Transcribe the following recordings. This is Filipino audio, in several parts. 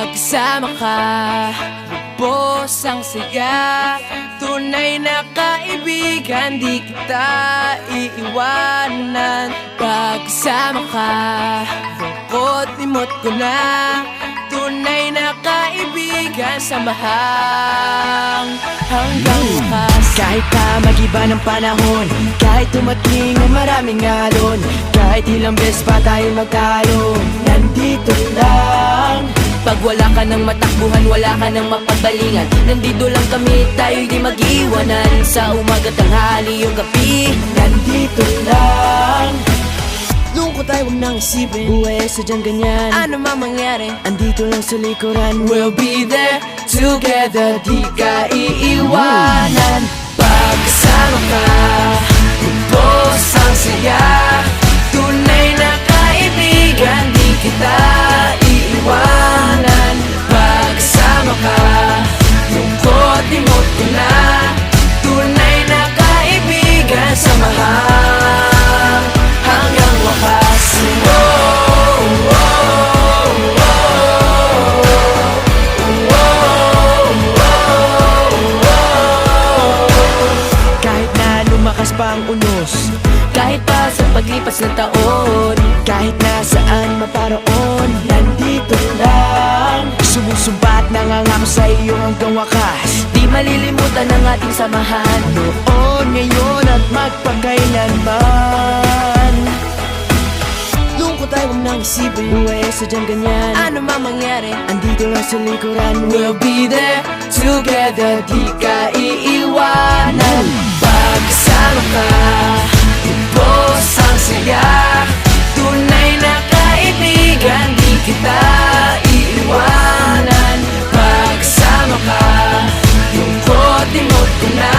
Pagkasama ka, lubos ang saya. Tunay na kaibigan, di kita iiwanan. Pagkasama ka, lungkot limot ko na. Tunay na kaibigan, samahang hanggang wakas. Kahit pa mag-iba ng panahon, kahit tumating ang maraming alon, kahit ilang beses pa tayo magtalo, nandito lang. Pag wala ka ng matakbuhan, wala ka ng mapagbalingan, nandito lang kami, tayo'y di mag-iwanan. Sa umaga, tanghali, o gabi, Nandito lang. lungkot ay huwag nang isipin. Buhay sadyang ganyan, Ano man mangyari, andito lang sa likuran. we'll be there together, di ka iiwanan. Pagkasama ka, lubos ang saya. Tunay na kaibigan, di kita iiwanan. Pagkasama ka, lungkot limot ko na. Tunay na kaibigan, samahang hanggang wakas. Kahit na lumakas pa ang unos, Kahit pa sa paglipas ng taon, kahit nasaan maparoon, nandito lang. Sumusumpa at nangangako sa iyo hanggang wakas. di malilimutan ang ating samahan. Noon, ngayon at magpakailanman. Lungkot ay huwag nang isipin. Buhay sadyang ganyan, Ano man mangyari, andito lang sa likuran. we'll be there together, di ka iiwanan. Pagkasama ka, lubos ang saya. Tunay na kaibigan, di kita iiwanan. Pagkasama ka, lungkot limot ko na.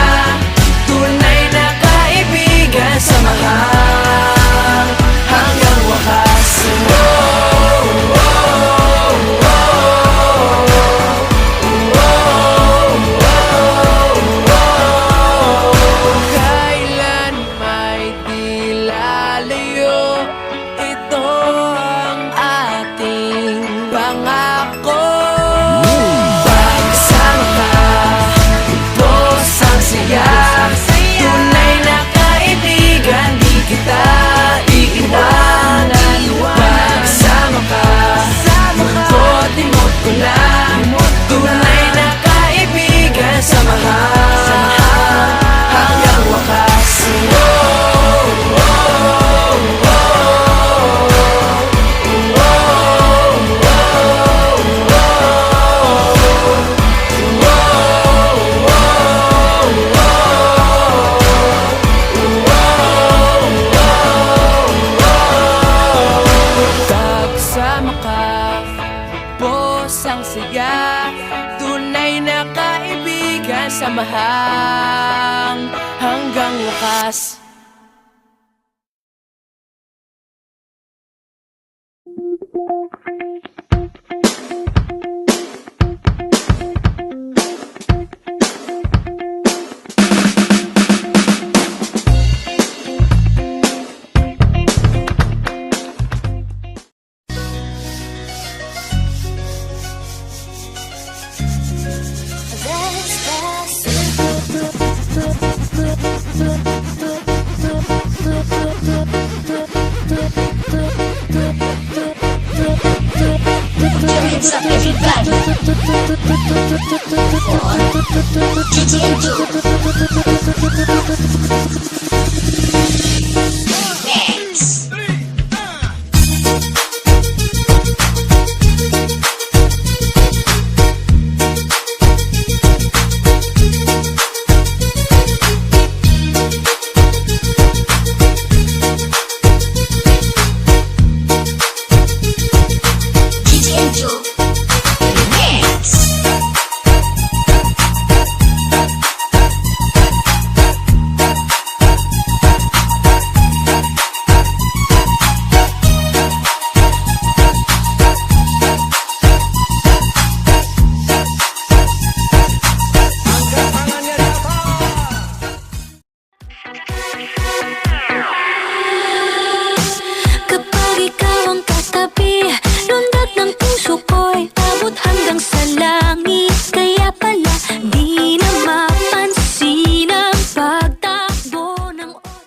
Tunay na kaibigan, samahang hanggang wakas. Kailan may di lalayo, ito ang ating pangako. Pagkasama ka, lubos ang saya. Tunay na kaibigan, di kita iiwanan. Pagkasama ka, lungkot limot ko na. Tunay na kaibigan, samahang hanggang wakas. Pagkasama ka, lubos ang saya. Tunay na kaibigan, samahang hanggang wakas. Hands up everybody. On GTN2.